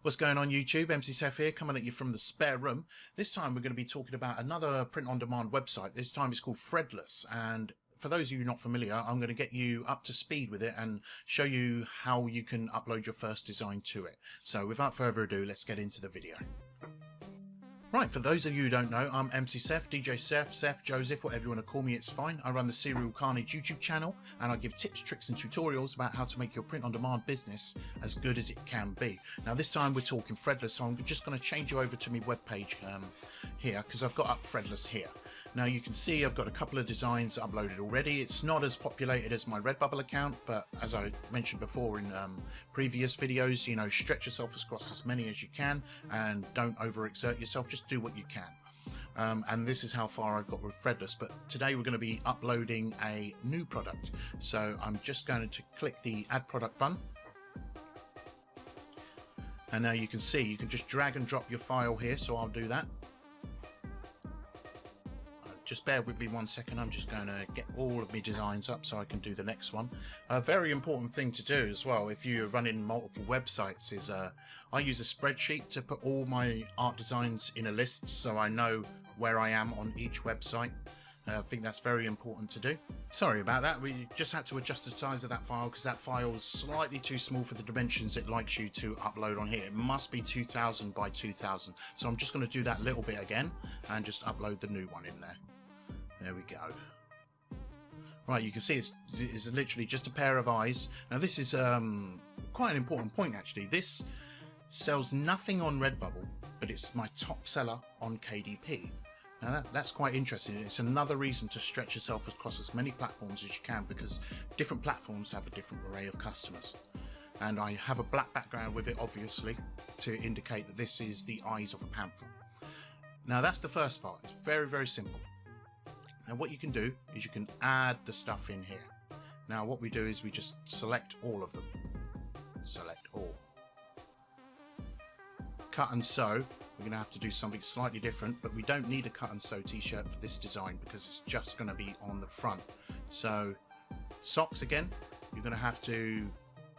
What's going on YouTube? MC Seth here, coming at you from the spare room. This time we're going to be talking about another print-on-demand website. This time it's called Threadless, and for those of you not familiar, I'm going to get you up to speed with it and show you how you can upload your first design to it. So without further ado, let's get into the video. Right, for those of you who don't know, I'm MC Seth, DJ Seth, Seth, Joseph, whatever you want to call me, it's fine. I run the Serial Carnage YouTube channel, and I give tips, tricks and tutorials about how to make your print-on-demand business as good as it can be. Now this time we're talking Threadless, so I'm just going to change you over to my webpage here, because I've got up Threadless here. Now you can see I've got a couple of designs uploaded already. It's not as populated as my RedBubble account, but as I mentioned before in previous videos, you know, stretch yourself across as many as you can and don't overexert yourself. Just do what you can. And this is how far I've got with Threadless. But today we're going to be uploading a new product. So I'm just going to click the Add Product button. And now you can see you can just drag and drop your file here. So I'll do that. Just bear with me 1 second. I'm just going to get all of my designs up so I can do the next one. A very important thing to do as well if you're running multiple websites is I use a spreadsheet to put all my art designs in a list so I know where I am on each website. I think that's very important to do. Sorry about that, we just had to adjust the size of that file because that file is slightly too small for the dimensions it likes you to upload on here. It must be 2000 by 2000. So I'm just going to do that little bit again and just upload the new one in there. There we go. Right, you can see it's literally just a pair of eyes. Now this is quite an important point actually. This sells nothing on RedBubble, but it's my top seller on KDP. Now that's quite interesting. It's another reason to stretch yourself across as many platforms as you can, because different platforms have a different array of customers. And I have a black background with it, obviously, to indicate that this is the eyes of a panther. Now that's the first part. It's very, very simple. Now what you can do is you can add the stuff in here. Now what we do is we just select all of them. Select all. Cut and sew. We're going to have to do something slightly different, but we don't need a cut and sew t-shirt for this design because it's just going to be on the front. So socks again, you're going to have to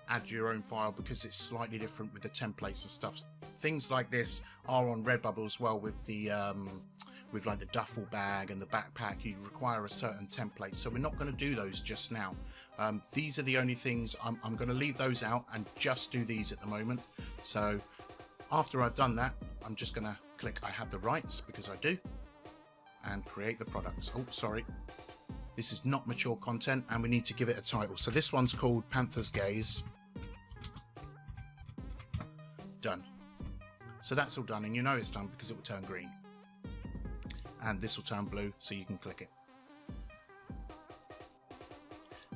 add your own file because it's slightly different with the templates and stuff. Things like this are on RedBubble as well with the with like the duffel bag and the backpack. You require a certain template, so we're not going to do those just now. These are the only things I'm going to leave those out and just do these at the moment. So after I've done that, I'm just going to click I have the rights, because I do, and create the products. Oh, sorry, this is not mature content and we need to give it a title. So this one's called Panther's Gaze. Done. So that's all done, and you know it's done because it will turn green. And this will turn blue, so you can click it.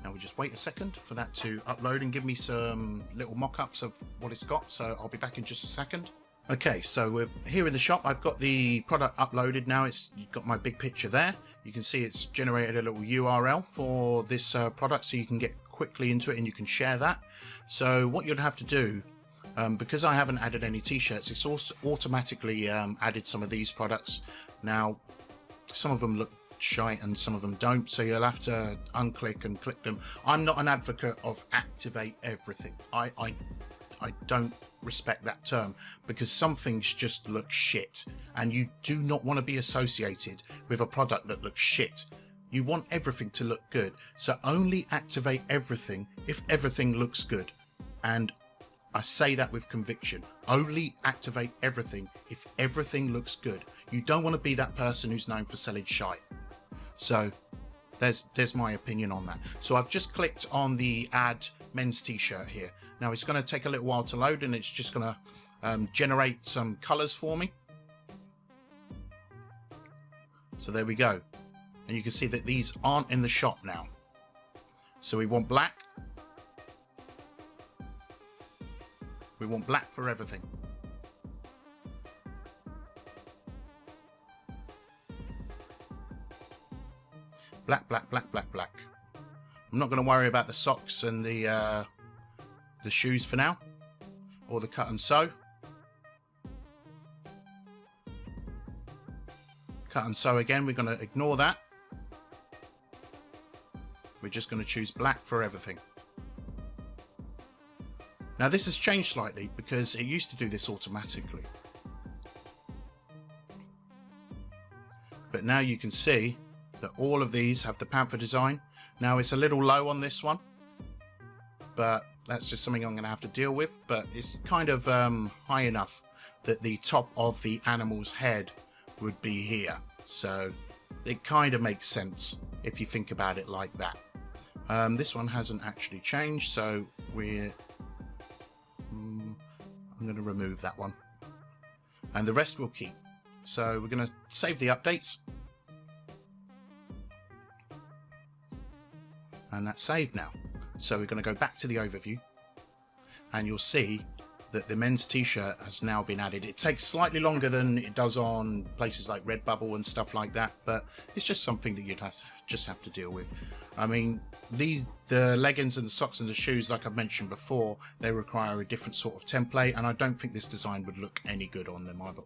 Now we just wait a second for that to upload and give me some little mock-ups of what it's got, so I'll be back in just a second. Okay, so we're here in the shop. I've got the product uploaded now. You've got my big picture there. You can see it's generated a little URL for this product, so you can get quickly into it and you can share that. So what you'd have to do, because I haven't added any t-shirts, it's also automatically added some of these products. Now some of them look shite and some of them don't, so you'll have to unclick and click them. I'm not an advocate of activate everything. I don't respect that term, because some things just look shit and you do not want to be associated with a product that looks shit. You want everything to look good, so only activate everything if everything looks good. And I say that with conviction. Only activate everything if everything looks good. You don't want to be that person who's known for selling shite. So there's my opinion on that. So I've just clicked on the add men's t-shirt here. Now it's going to take a little while to load, and it's just going to generate some colors for me. So there we go. And you can see that these aren't in the shop now. So we want black. We want black for everything. Black, black, black, black, black. I'm not going to worry about the socks and the shoes for now, or the cut and sew. Cut and sew again, we're going to ignore that. We're just going to choose black for everything. Now this has changed slightly because it used to do this automatically. But now you can see that all of these have the panther design. Now it's a little low on this one, but that's just something I'm going to have to deal with. But it's kind of high enough that the top of the animal's head would be here. So it kind of makes sense if you think about it like that. This one hasn't actually changed, so I'm going to remove that one. And the rest will keep. So we're going to save the updates. And that's saved now. So we're going to go back to the overview. And you'll see that the men's t-shirt has now been added. It takes slightly longer than it does on places like RedBubble and stuff like that, but it's just something that you'd just have to deal with. I mean, the leggings and the socks and the shoes, like I've mentioned before, they require a different sort of template, and I don't think this design would look any good on them either.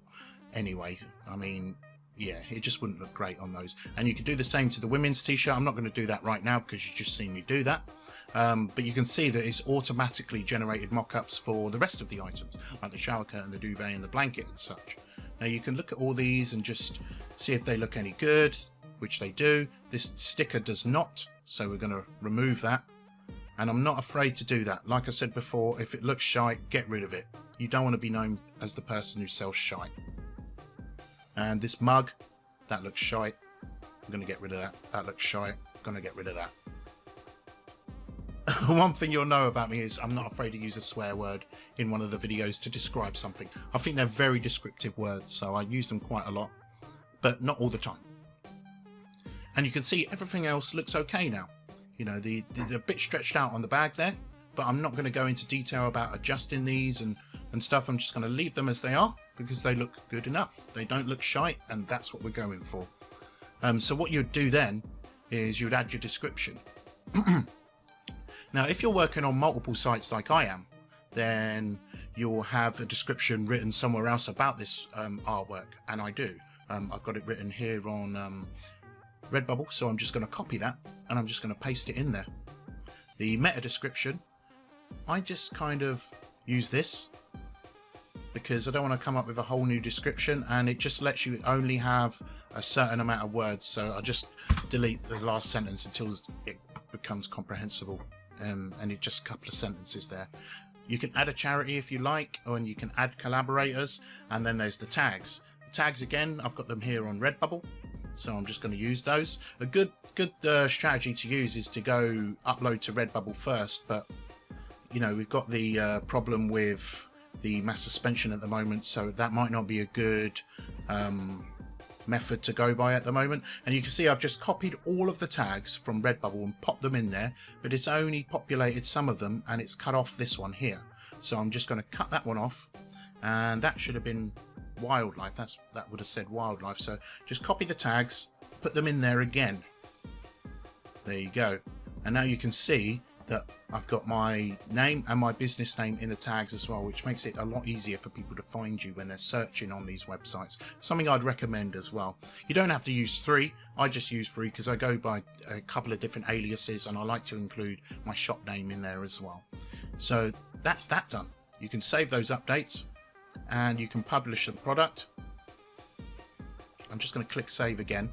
Anyway, I mean, yeah, it just wouldn't look great on those. And you could do the same to the women's t-shirt. I'm not going to do that right now because you've just seen me do that. But you can see that it's automatically generated mock-ups for the rest of the items, like the shower curtain, the duvet and the blanket and such. Now you can look at all these and just see if they look any good, which they do. This sticker does not, so we're going to remove that. And I'm not afraid to do that. Like I said before, if it looks shite, get rid of it. You don't want to be known as the person who sells shite. And this mug, that looks shite. I'm going to get rid of that. That looks shite. I'm going to get rid of that. One thing you'll know about me is I'm not afraid to use a swear word in one of the videos to describe something. I think they're very descriptive words, so I use them quite a lot, but not all the time. And you can see everything else looks okay now. You know, they're a bit stretched out on the bag there, but I'm not going to go into detail about adjusting these and stuff. I'm just going to leave them as they are because they look good enough. They don't look shite, and that's what we're going for. So what you'd do then is you'd add your description. Now, if you're working on multiple sites like I am, then you'll have a description written somewhere else about this artwork, and I do. I've got it written here on RedBubble, so I'm just going to copy that and I'm just going to paste it in there. The meta description, I just kind of use this because I don't want to come up with a whole new description, and it just lets you only have a certain amount of words, so I just delete the last sentence until it becomes comprehensible. And it's just a couple of sentences there. You can add a charity if you like, and you can add collaborators, and then there's the tags. The tags, again, I've got them here on RedBubble, so I'm just going to use those. A good strategy to use is to go upload to RedBubble first, but you know, we've got the problem with the mass suspension at the moment, so that might not be a good method to go by at the moment. And you can see I've just copied all of the tags from RedBubble and popped them in there, but it's only populated some of them and it's cut off this one here. So I'm just going to cut that one off, and that should have been wildlife. That would have said wildlife. So just copy the tags, put them in there again. There you go. And now you can see that I've got my name and my business name in the tags as well, which makes it a lot easier for people to find you when they're searching on these websites. Something I'd recommend as well. You don't have to use 3. I just use 3 because I go by a couple of different aliases, and I like to include my shop name in there as well. So that's that done. You can save those updates and you can publish the product. I'm just going to click save again,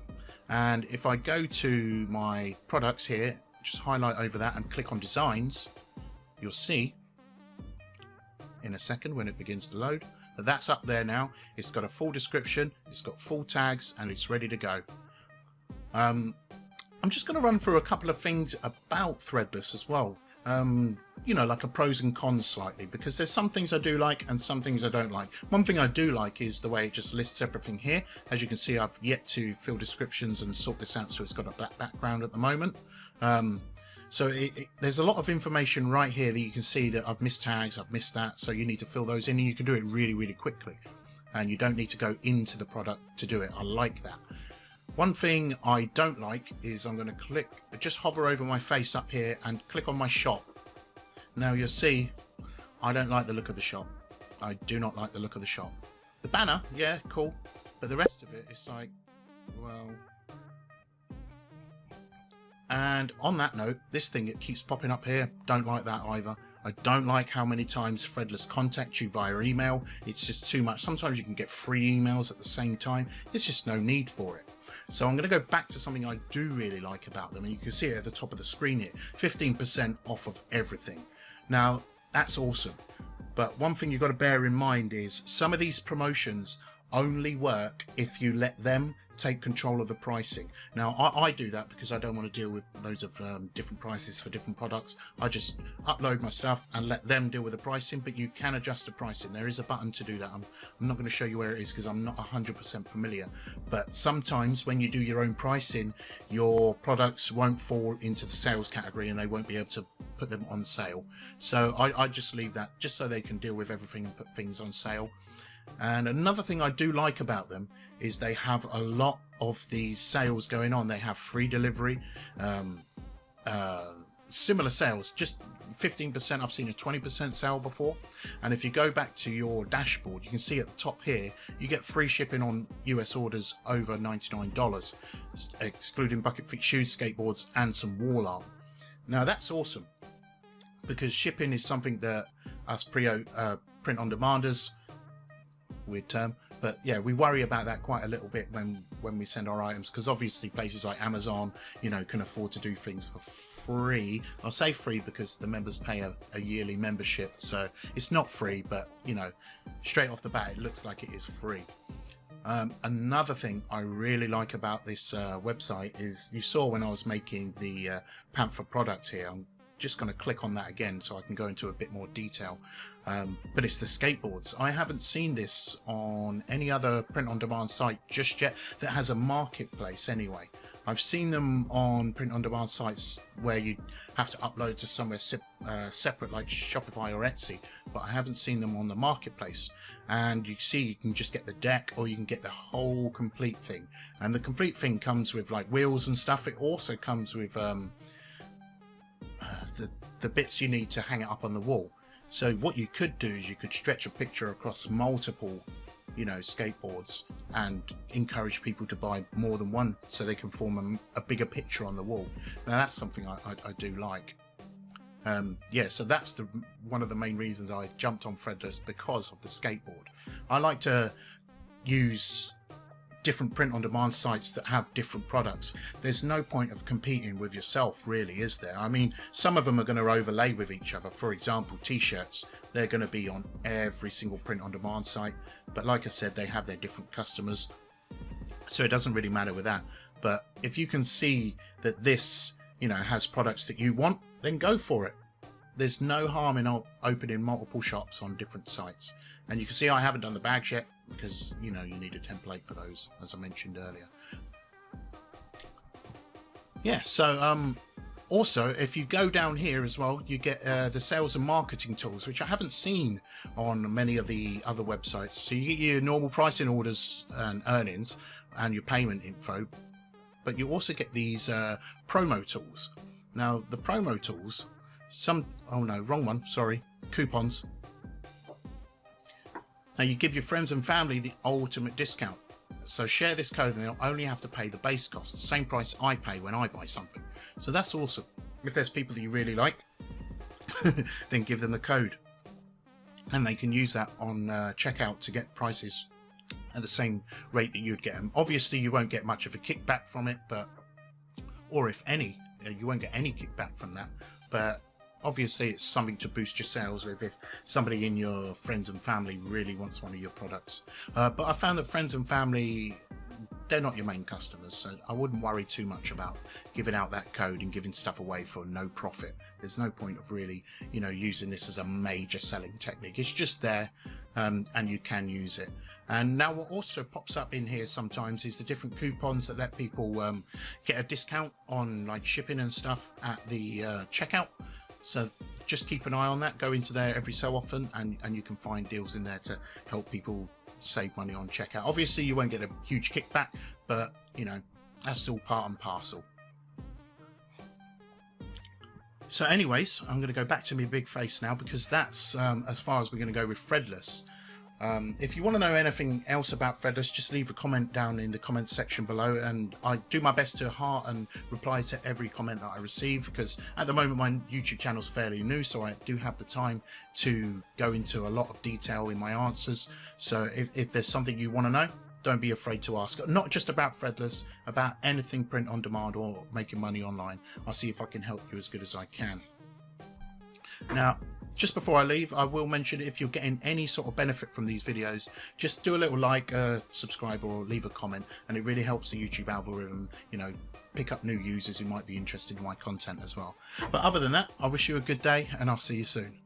and if I go to my products here, just highlight over that and click on designs, you'll see in a second when it begins to load that that's up there now. It's got a full description, it's got full tags, and it's ready to go. I'm just going to run through a couple of things about Threadless as well, you know, like a pros and cons slightly, because there's some things I do like and some things I don't like. One thing I do like is the way it just lists everything here. As you can see, I've yet to fill descriptions and sort this out, so it's got a black background at the moment. So there's a lot of information right here that you can see that I've missed tags, I've missed that, so you need to fill those in, and you can do it really, really quickly. And you don't need to go into the product to do it. I like that. One thing I don't like is I'm going to just hover over my face up here and click on my shop. Now you'll see I don't like the look of the shop. I do not like the look of the shop. The banner, yeah, cool, but the rest of it, it's like, well. And on that note, this thing, it keeps popping up here. Don't like that either. I don't like how many times Threadless contacts you via email. It's just too much. Sometimes you can get free emails at the same time. There's just no need for it. So I'm going to go back to something I do really like about them, and you can see it at the top of the screen here, 15% off of everything. Now that's awesome, but one thing you've got to bear in mind is some of these promotions only work if you let them take control of the pricing. Now I do that because I don't want to deal with loads of different prices for different products. I just upload my stuff and let them deal with the pricing, but you can adjust the pricing. There is a button to do that. I'm not going to show you where it is because I'm not 100% familiar, but sometimes when you do your own pricing, your products won't fall into the sales category and they won't be able to put them on sale. So I just leave that just so they can deal with everything and put things on sale. And another thing I do like about them is they have a lot of these sales going on. They have free delivery, similar sales, just 15%. I've seen a 20% sale before. And if you go back to your dashboard, you can see at the top here, you get free shipping on US orders over $99, excluding bucket feet shoes, skateboards, and some wall art. Now that's awesome because shipping is something that us print on demanders, weird term, but yeah, we worry about that quite a little bit when we send our items, because obviously places like Amazon, you know, can afford to do things for free. I'll say free because the members pay a yearly membership, so it's not free, but you know, straight off the bat it looks like it is free. Another thing I really like about this website is, you saw when I was making the pamphlet product here, I'm just going to click on that again so I can go into a bit more detail, but it's the skateboards. I haven't seen this on any other print on demand site just yet that has a marketplace anyway. I've seen them on print on demand sites where you have to upload to somewhere separate like Shopify or Etsy, but I haven't seen them on the marketplace. And you see, you can just get the deck or you can get the whole complete thing, and the complete thing comes with like wheels and stuff. It also comes with the bits you need to hang it up on the wall. So what you could do is you could stretch a picture across multiple, you know, skateboards and encourage people to buy more than one so they can form a bigger picture on the wall. Now that's something I do like. Yeah, so that's one of the main reasons I jumped on Threadless, because of the skateboard. I like to use different print on demand sites that have different products. There's no point of competing with yourself, really, is there? I mean, some of them are going to overlay with each other. For example, t-shirts, they're going to be on every single print on demand site, but like I said, they have their different customers, so it doesn't really matter with that. But if you can see that this, you know, has products that you want, then go for it. There's no harm in opening multiple shops on different sites. And you can see I haven't done the bags yet because, you know, you need a template for those, as I mentioned earlier. Yeah, so also if you go down here as well, you get the sales and marketing tools, which I haven't seen on many of the other websites. So you get your normal pricing, orders and earnings and your payment info, but you also get these promo tools. Now the promo tools, oh no, wrong one, sorry, coupons. Now you give your friends and family the ultimate discount. So share this code and they'll only have to pay the base cost, the same price I pay when I buy something. So that's awesome. If there's people that you really like, then give them the code. And they can use that on checkout to get prices at the same rate that you'd get them. Obviously you won't get much of a kickback from it, but, or if any, you won't get any kickback from that. But obviously it's something to boost your sales with if somebody in your friends and family really wants one of your products. But I found that friends and family, they're not your main customers, so I wouldn't worry too much about giving out that code and giving stuff away for no profit. There's no point of really, you know, using this as a major selling technique. It's just there, and you can use it. And now what also pops up in here sometimes is the different coupons that let people get a discount on like shipping and stuff at the checkout. So just keep an eye on that. Go into there every so often and you can find deals in there to help people save money on checkout. Obviously you won't get a huge kickback, but you know, that's all part and parcel. So anyways, I'm going to go back to my big face now, because that's as far as we're going to go with Threadless. If you want to know anything else about Threadless, just leave a comment down in the comments section below, and I do my best to heart and reply to every comment that I receive, because at the moment my YouTube channel is fairly new, so I do have the time to go into a lot of detail in my answers. So if there's something you want to know, don't be afraid to ask. Not just about Threadless, about anything print on demand or making money online. I'll see if I can help you as good as I can. Now, just before I leave, I will mention, if you're getting any sort of benefit from these videos, just do a little like, subscribe, or leave a comment, and it really helps the YouTube algorithm, you know, pick up new users who might be interested in my content as well. But other than that, I wish you a good day, and I'll see you soon.